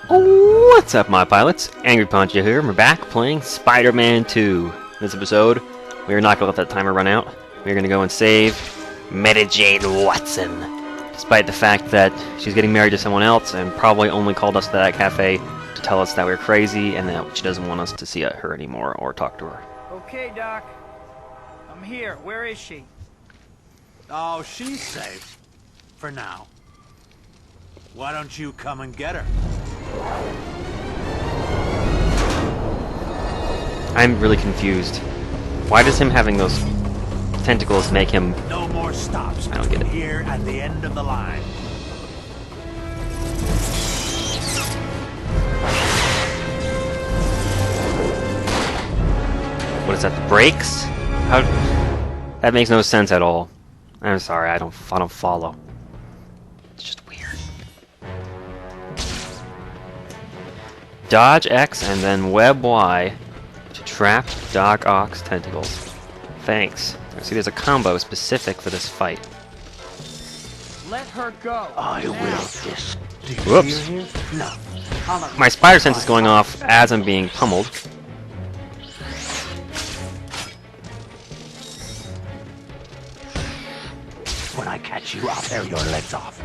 What's up, my pilots? Angryponcho here, and we're back playing Spider-Man 2. In this episode, we're not going to let that timer run out. We're going to go and save Mary Jane Watson. Despite the fact that she's getting married to someone else and probably only called us to that cafe to tell us that we're crazy and that she doesn't want us to see her anymore or talk to her. Okay, Doc. I'm here. Where is she? Oh, she's safe. For now. Why don't you come and get her? I'm really confused. Why does him having those tentacles make him... No more stops. I don't get it. Here at the end of the line. What is that, the brakes? How... That makes no sense at all. I'm sorry, I don't follow. It's just weird. Dodge X and then web Y to trap Doc Ock's tentacles. Thanks. See, there's a combo specific for this fight. Let her go. I will this. Do you Whoops. see her here? No. My spider sense is going off as I'm being pummeled. When I catch you, I'll tear your legs off.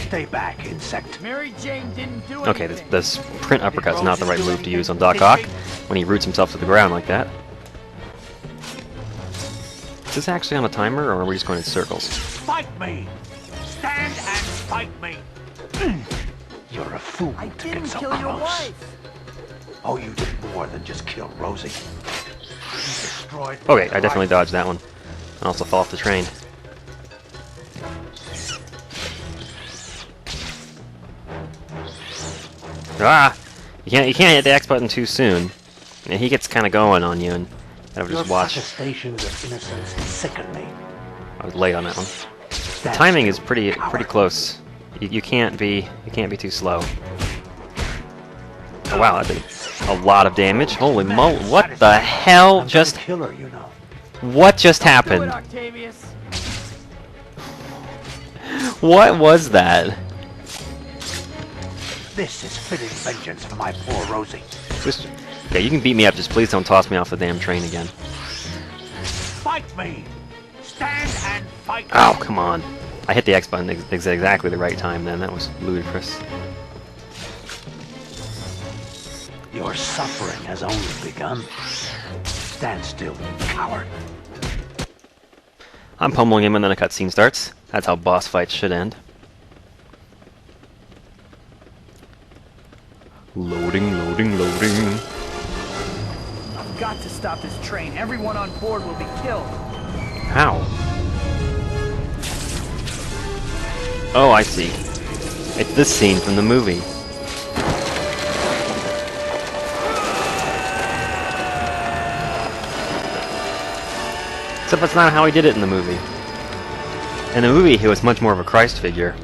Stay back, insect. Mary Jane didn't do Okay, anything. this print uppercut's not the right move to use on Doc Ock when he roots himself to the ground like that. Is this actually on a timer, or are we just going in circles? Fight me! Stand and fight me! You're a fool I to didn't get so kill your close. wife. Oh, you did more than just kill Rosie. You destroyed... Okay, I definitely dodged that one. I also fell off the train. Ah! You can't hit the X button too soon. And he gets kind of going on you, and I would Your just watch. protestations of innocence sicken me. I was late on that one. The timing is pretty close. You can't be too slow. Oh wow, that did a lot of damage. Holy mo! What the hell just? Killer, you know. What just Do it, happened? Octavius. What was that? This is fitting vengeance for my poor Rosie. Just okay. You can beat me up. Just please don't toss me off the damn train again. Fight me! Stand and fight me! Oh come on! I hit the X button exactly the right time. Then that was ludicrous. Your suffering has only begun. Stand still, coward. I'm pummeling him, and then a cutscene starts. That's how boss fights should end. Loading, loading, loading. I've got to stop this train. Everyone on board will be killed. How? Oh, I see. It's this scene from the movie. Except that's not how he did it in the movie. In the movie, he was much more of a Christ figure.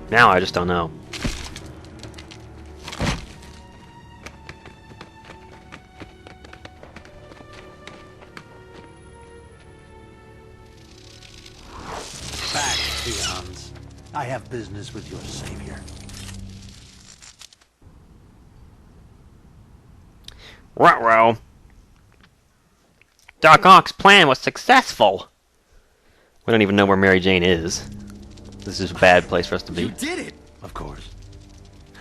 Now, I just don't know. Back, peons. I have business with your savior. Ruh-roh. Doc Ock's plan was successful! We don't even know where Mary Jane is. This is a bad place for us to be. You did it! Of course.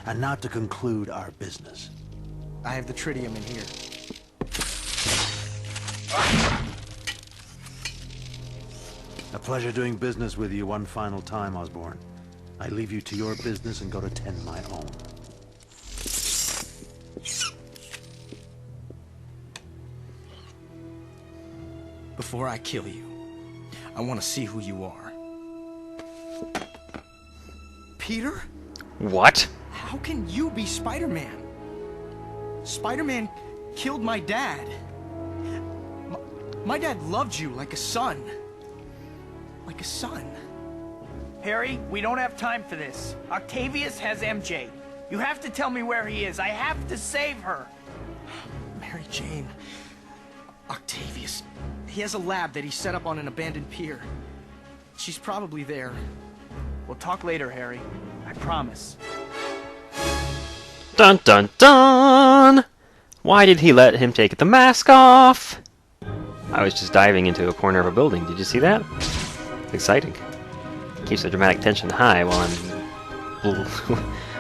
And now to conclude our business. I have the tritium in here. A pleasure doing business with you one final time, Osborn. I leave you to your business and go to tend my own. Before I kill you, I want to see who you are. Peter? What? How can you be Spider-Man? Spider-Man killed my dad. My dad loved you like a son. Like a son. Harry, we don't have time for this. Octavius has MJ. You have to tell me where he is. I have to save her. Mary Jane. Octavius. He has a lab that he set up on an abandoned pier. She's probably there. We'll talk later, Harry. I promise. Dun dun dun! Why did he let him take the mask off? I was just diving into a corner of a building. Did you see that? Exciting. Keeps the dramatic tension high while I'm...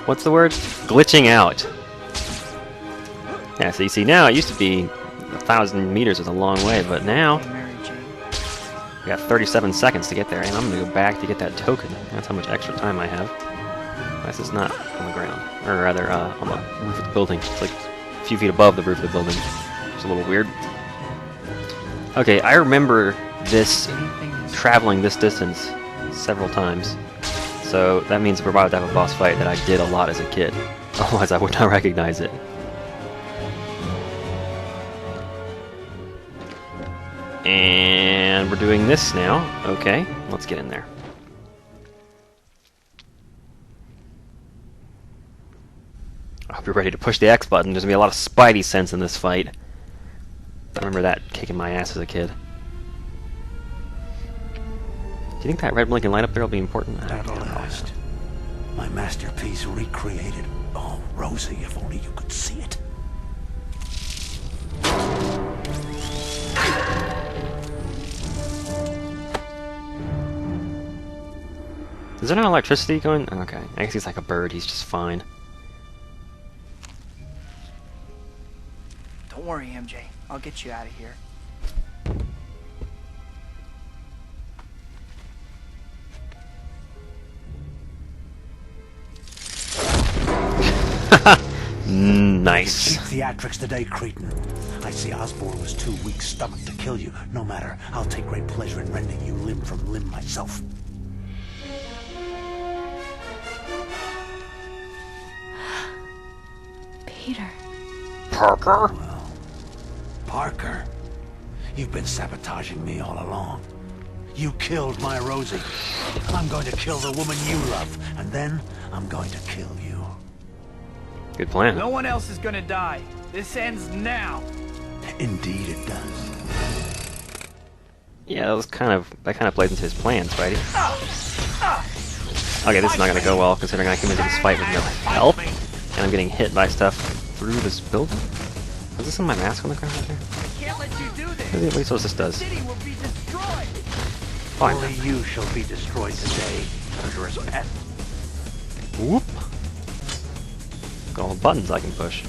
what's the word? Glitching out. Yeah, so you see now, it used to be 1,000 meters was a long way, but now... Mary Jane. We got 37 seconds to get there, and I'm gonna go back to get that token. That's how much extra time I have. This is not on the ground, or rather, on the roof of the building. It's like a few feet above the roof of the building. It's a little weird. Okay, I remember this traveling this distance several times. So that means we're about to have a boss fight that I did a lot as a kid. Otherwise, I would not recognize it. And we're doing this now. Okay, let's get in there. I hope you're ready to push the X button. There's going to be a lot of Spidey sense in this fight. I remember that kicking my ass as a kid. Do you think that red blinking light up there will be important? At last. My masterpiece recreated. Oh, Rosie, if only you could see it. Is there no electricity going? Okay, I guess he's like a bird. He's just fine. Don't worry, MJ. I'll get you out of here. Nice. Cheap theatrics today, cretin. I see Osborn was too weak-stomached to kill you. No matter, I'll take great pleasure in rending you limb from limb myself. Peter. Parker? Well, Parker, you've been sabotaging me all along. You killed my Rosie. I'm going to kill the woman you love, and then I'm going to kill you. Good plan. No one else is gonna die. This ends now. Indeed it does. Yeah, that kind of plays into his plan, Spidey. Okay, this is not gonna go well considering I came into this fight with no help, and I'm getting hit by stuff through this building. Is this in my mask on the ground right here? Can't let you do this. At least what this does. The city will be destroyed. Fine. Only you shall be destroyed today, murderous pet. Whoop. Got all the buttons I can push.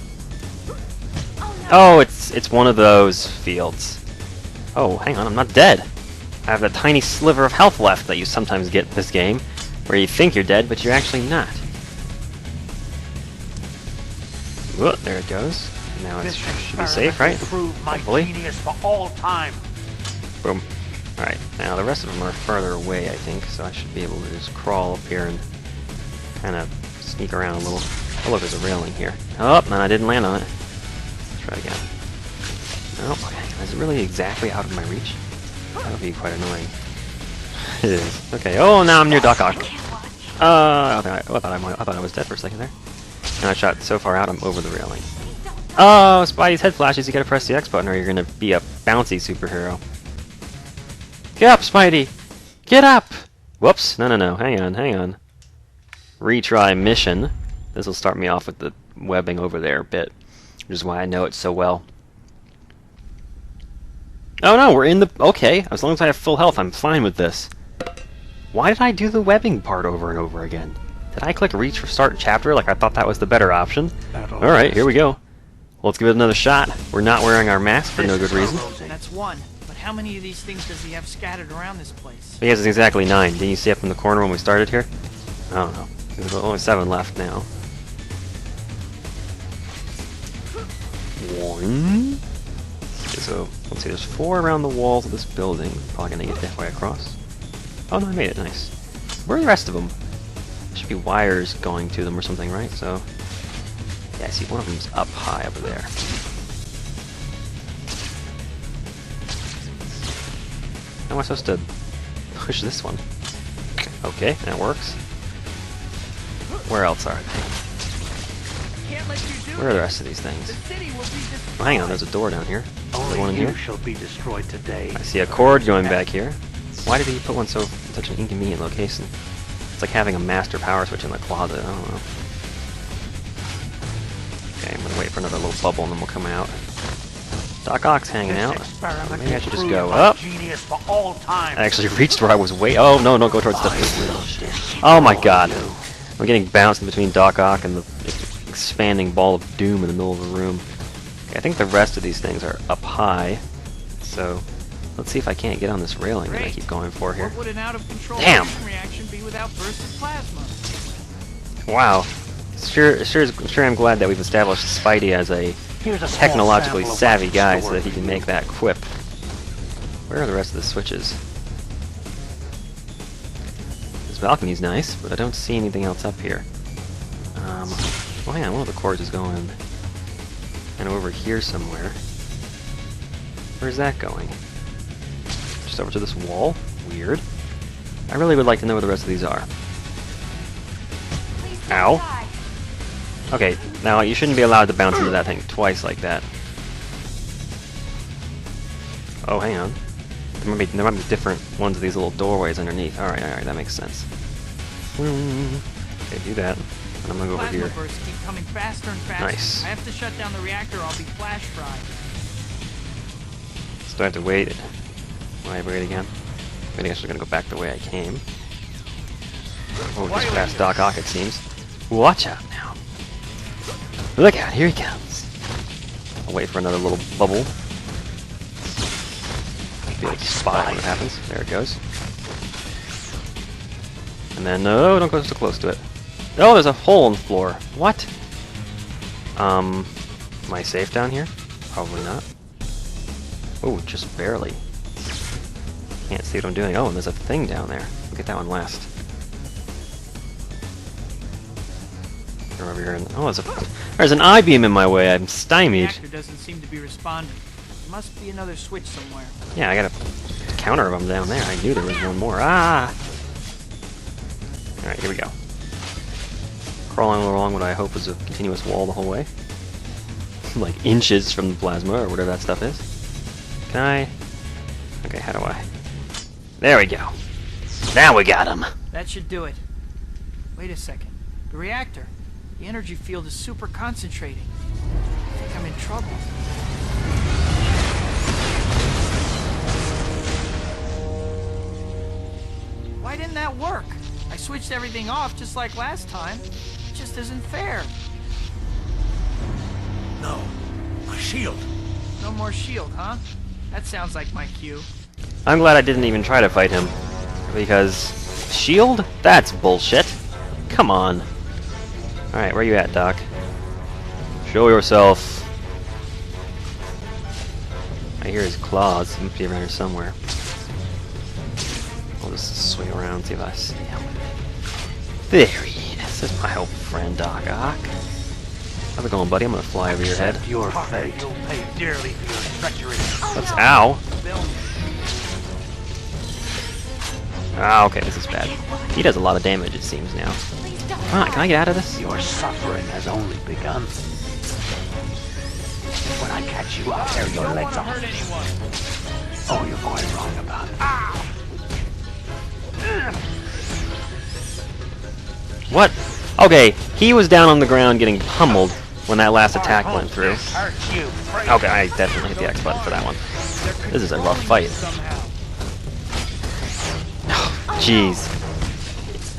Oh, it's one of those fields. Oh, hang on, I'm not dead. I have a tiny sliver of health left that you sometimes get in this game, where you think you're dead, but you're actually not. Whoa, there it goes. Now it should be safe, right? Prove my Hopefully. genius for all time. Boom. Alright, now the rest of them are farther away, I think, so I should be able to just crawl up here and kind of sneak around a little. Oh, look, there's a railing here. Oh, and I didn't land on it. Let's try again. Oh, okay. Is it really exactly out of my reach? That would be quite annoying. It is. Okay, oh, now I'm near Doc Ock. I thought I was dead for a second there. And I shot so far out, I'm over the railing. Oh, Spidey's head flashes. You gotta press the X button or you're gonna be a bouncy superhero. Get up, Spidey! Get up! Whoops. No. Hang on. Retry mission. This will start me off with the webbing over there a bit, which is why I know it so well. Oh no, we're in the... Okay, as long as I have full health, I'm fine with this. Why did I do the webbing part over and over again? Did I click reach for start chapter like I thought that was the better option? Alright, here we go. Let's give it another shot. We're not wearing our mask for no good reason. That's one. But how many of these things does he have scattered around this place? He has exactly 9. Didn't you see up in the corner when we started here? I don't know. There's only 7 left now. 1. Okay, so let's see. There's 4 around the walls of this building. Probably gonna get halfway across. Oh no, I made it. Nice. Where are the rest of them? There should be wires going to them or something, right? So yeah, I see one of them's up high over there. How am I supposed to push this one? Okay, that works. Where else are they? Where are the rest of these things? Oh, hang on, there's a door down here. Is there one in here? Shall be destroyed today. I see a cord going back here. Why did he put one in such an inconvenient location? It's like having a master power switch in the closet. I don't know. Okay, I'm gonna wait for another little bubble and then we'll come out. Doc Ock's hanging out. Maybe I should just go up. I actually reached where I was oh no, don't go towards the... Oh my god. I'm getting bounced in between Doc Ock and the expanding ball of doom in the middle of the room. Okay, I think the rest of these things are up high. So, let's see if I can't get on this railing that I keep going for here. What would an out-of-control Damn! reaction be without bursts of plasma? Wow. Sure I'm glad that we've established Spidey as a technologically savvy guy so that he can make that quip. Where are the rest of the switches? This balcony's nice, but I don't see anything else up here. Oh hang on, one of the cords is going and over here somewhere. Where's that going? Just over to this wall? Weird. I really would like to know where the rest of these are. Ow. Okay, now you shouldn't be allowed to bounce into that thing twice like that. Oh, hang on. There might be different ones of these little doorways underneath. Alright, that makes sense. Okay, do that. And I'm gonna go over here. Plasma bursts keep coming faster and faster. Nice. I have to shut down the reactor or I'll be flash fried. So I have to wait. Will I wait again? I guess we're gonna go back the way I came. Oh, just past Doc Ock, it seems. Watch out now. Look out, here he comes. I'll wait for another little bubble. Be able to spot it when it happens. There it goes. And then, no, don't go so close to it. Oh, there's a hole in the floor. What? Am I safe down here? Probably not. Oh, just barely. Can't see what I'm doing. Oh, and there's a thing down there. We'll get that one last. Over here. Oh, there's an I-beam in my way. I'm stymied. The reactor doesn't seem to be responding. There must be another switch somewhere. Yeah, I got a counter of them down there. I knew there was one more. Ah! Alright, here we go. Crawling along what I hope is a continuous wall the whole way. Like inches from the plasma or whatever that stuff is. Can I? Okay, how do I? There we go. Now we got him. That should do it. Wait a second. The reactor. The energy field is super concentrating. I think I'm in trouble. Why didn't that work? I switched everything off just like last time. It just isn't fair. No. My shield. No more shield, huh? That sounds like my cue. I'm glad I didn't even try to fight him. Because... shield? That's bullshit. Come on. Alright, where you at, Doc? Show yourself. I hear his claws. He must be around here somewhere. I'll just swing around, see if I see him. There he is. That's my old friend, Doc Ock. How's it going, buddy? I'm gonna fly over your head. Your fate. You'll pay dearly for your treachery. That's ow. Ah, okay, this is bad. He does a lot of damage, it seems now. Come on, can I get out of this? Your suffering has only begun. When I catch you, I'll tear your legs off. Oh, you're quite wrong about it. What? Okay, he was down on the ground getting pummeled when that last attack went through. Okay, I definitely hit the X button for that one. This is a rough fight. Jeez.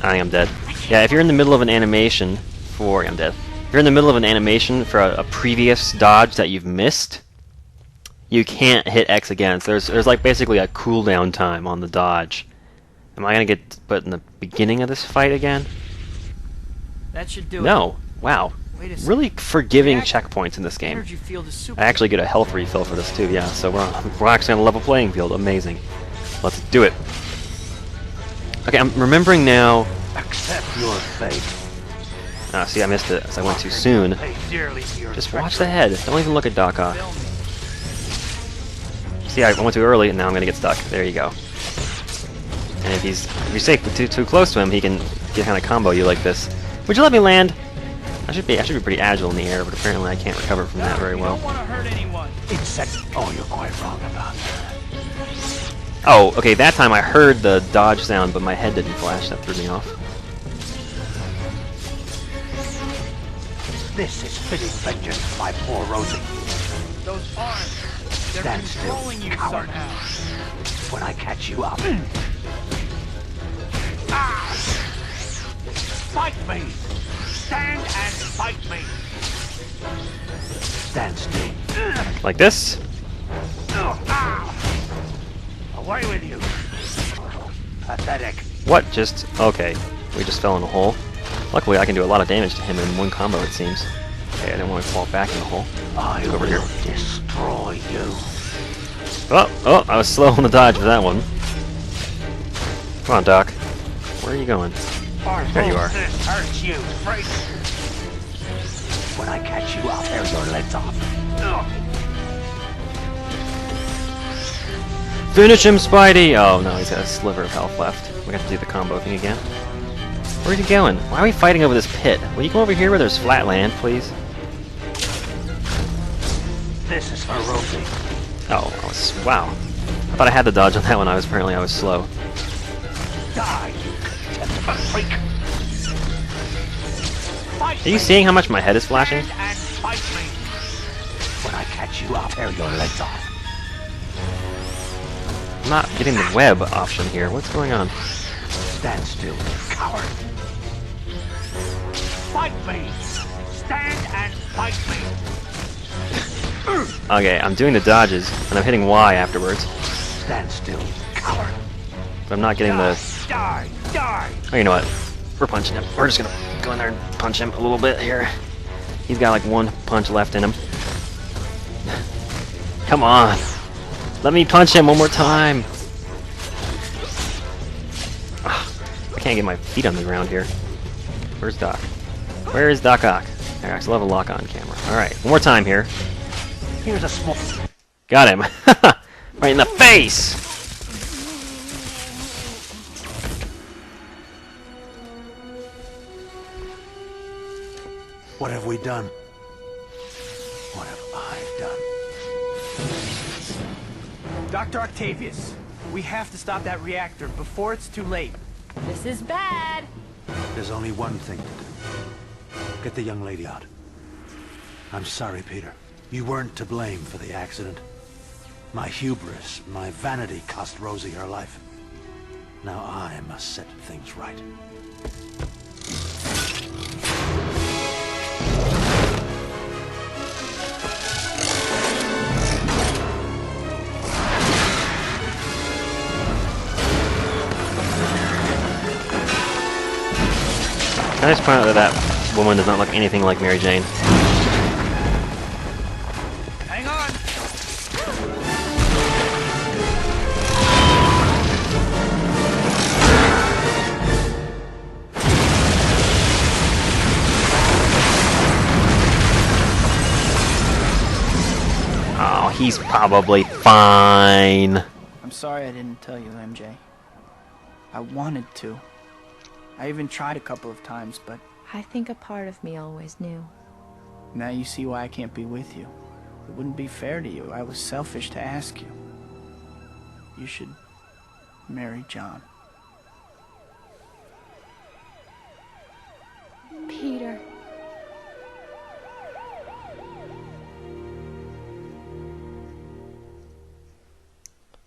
I think I'm dead. Yeah, if you're in the middle of an animation for... I'm dead. If you're in the middle of an animation for a previous dodge that you've missed, you can't hit X again. So there's like basically a cooldown time on the dodge. Am I going to get put in the beginning of this fight again? That should do it. No. Wow. Really forgiving checkpoints in this game. Energy field is super. I actually get a health refill for this too, yeah. So we're actually on a level playing field. Amazing. Let's do it. Okay, I'm remembering now. Accept your fate. Ah, see, I missed it as I went too soon. Just watch the head. Don't even look at Doc Ock. See, I went too early, and now I'm gonna get stuck. There you go. And if you stay too close to him, he can kind of combo you like this. Would you let me land? I should be pretty agile in the air, but apparently I can't recover from that very well. Don't want to hurt anyone. Oh, you're quite wrong about that. Oh, okay, that time I heard the dodge sound, but my head didn't flash. That threw me off. This is fitting vengeance for my poor Rosie. Those arms, they're Stand still, controlling you coward. somehow. When I catch you up. Ah! Fight me! Stand and fight me! Stand still. Like this? Away with you! Pathetic. What? Just... okay. We just fell in a hole. Luckily, I can do a lot of damage to him in one combo, it seems. Okay, I didn't want to fall back in the hole. I Over will here. destroy you. Oh, I was slow on the dodge for that one. Come on, Doc. Where are you going? There you are. This hurts you, freak. When I catch you, I'll tear your legs off. Finish him, Spidey! Oh no, he's got a sliver of health left. We have to do the combo thing again. Where's he going? Why are we fighting over this pit? Will you go over here where there's flat land, please? This is for Rosie. Oh, wow. I thought I had the dodge on that one. Apparently I was slow. Die, you contemptible freak. Fight Are you me. seeing how much my head is flashing? Stand and fight me. When I catch you, I'll tear your legs off. I'm not getting the web option here. What's going on? Stand still, coward. Fight me. Stand and fight me. Okay, I'm doing the dodges, and I'm hitting Y afterwards. Stand still, coward. But I'm not getting the... Die, die. Oh, you know what? We're punching him. We're just gonna go in there and punch him a little bit here. He's got like one punch left in him. Come on. Let me punch him one more time. I can't get my feet on the ground here. Where's Doc? Where is Doc Ock? I still have a lock on camera. Alright, one more time here. Here's a small... Got him. Right in the face! What have we done? What have I done? Dr. Octavius, we have to stop that reactor before it's too late. This is bad. There's only one thing to do. Get the young lady out. I'm sorry, Peter. You weren't to blame for the accident. My hubris, my vanity cost Rosie her life. Now I must set things right. Can I just point out that that woman does not look anything like Mary Jane? Hang on! Oh, he's probably fine. I'm sorry I didn't tell you, MJ. I wanted to. I even tried a couple of times, but I think a part of me always knew. now you see why I can't be with you. It wouldn't be fair to you. I was selfish to ask you. You should marry John. Peter.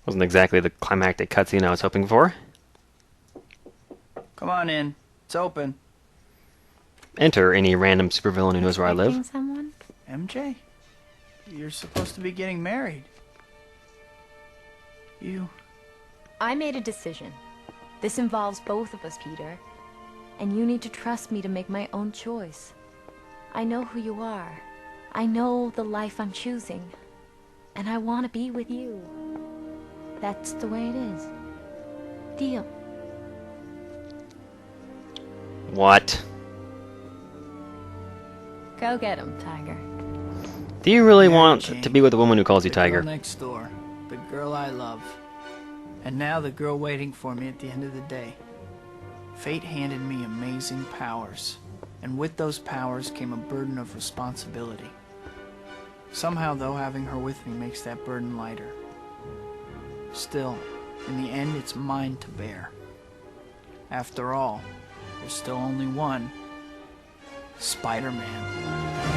Wasn't exactly the climactic cutscene I was hoping for. Come on in. It's open. Enter any random supervillain who knows where I live. Expecting someone? MJ? You're supposed to be getting married. You... I made a decision. This involves both of us, Peter. And you need to trust me to make my own choice. I know who you are. I know the life I'm choosing. And I want to be with you. That's the way it is. Deal. What? Go get him, Tiger. Do you really Mary want Jane, to be with a woman who calls you the Tiger? girl next door. The girl I love. And now the girl waiting for me at the end of the day. Fate handed me amazing powers. And with those powers came a burden of responsibility. Somehow, though, having her with me makes that burden lighter. Still, in the end, it's mine to bear. After all, there's still only one. Spider-Man.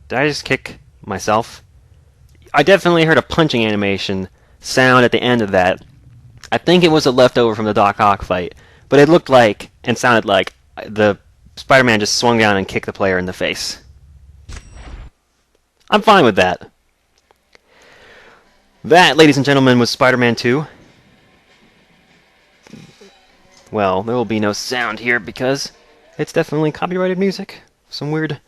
Did I just kick myself? I definitely heard a punching animation sound at the end of that. I think it was a leftover from the Doc Ock fight, but it looked like and sounded like the Spider-Man just swung down and kicked the player in the face. I'm fine with that. That, ladies and gentlemen, was Spider-Man 2. Well, there will be no sound here because it's definitely copyrighted music. Some weird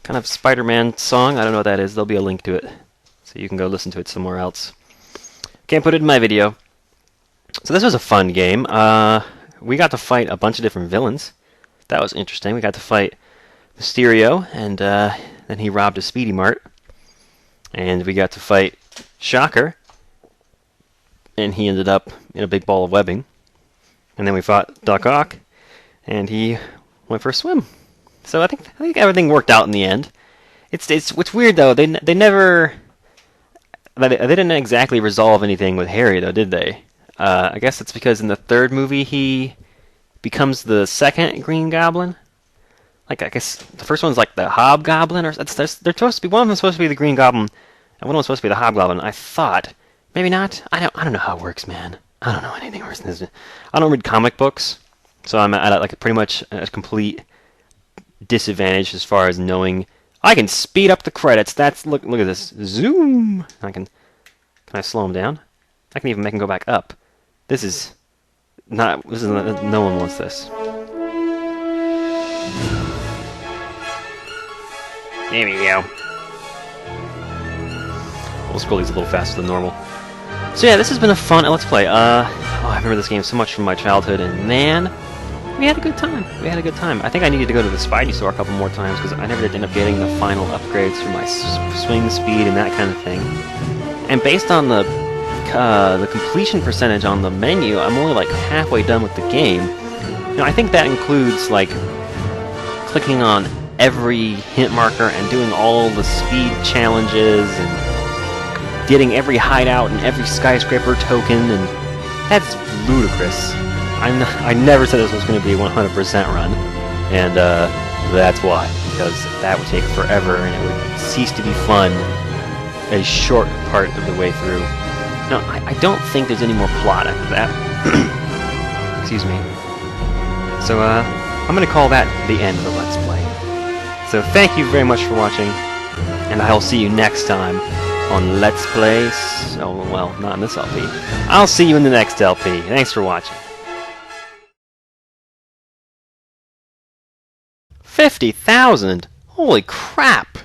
kind of Spider-Man song. I don't know what that is. There'll be a link to it, so you can go listen to it somewhere else. Can't put it in my video. So this was a fun game. We got to fight a bunch of different villains. That was interesting. We got to fight Mysterio, and then he robbed a Speedy Mart. And we got to fight Shocker, and he ended up in a big ball of webbing. And then we fought Doc Ock, and he went for a swim. So I think everything worked out in the end. It's weird though. They didn't exactly resolve anything with Harry though, did they? I guess it's because in the third movie he becomes the second Green Goblin. Like I guess the first one's like the Hobgoblin, or they're supposed to be, one of them's supposed to be the Green Goblin, and one of them's supposed to be the Hobgoblin. I thought maybe not. I don't know how it works, man. I don't know anything worse than this. I don't read comic books, so I'm at like pretty much a complete disadvantage as far as knowing. I can speed up the credits. That's look at this zoom. Can I slow them down? I can even make them go back up. This is no one wants this. There we go. We'll scroll these a little faster than normal. So yeah, this has been a fun Let's Play. I remember this game so much from my childhood, and man, we had a good time. I think I needed to go to the Spidey store a couple more times, because I never did end up getting the final upgrades for my swing speed and that kind of thing. And based on the completion percentage on the menu, I'm only like halfway done with the game. Now, I think that includes like clicking on every hint marker and doing all the speed challenges and getting every hideout and every skyscraper token, and that's ludicrous. I never said this was going to be a 100% run, and that's why, because that would take forever and it would cease to be fun a short part of the way through. No, I don't think there's any more plot after that. Excuse me. So I'm going to call that the end of the Let's Play. So thank you very much for watching, and I'll see you next time on Let's Play. Oh, well, not in this LP. I'll see you in the next LP. Thanks for watching. 50,000! Holy crap!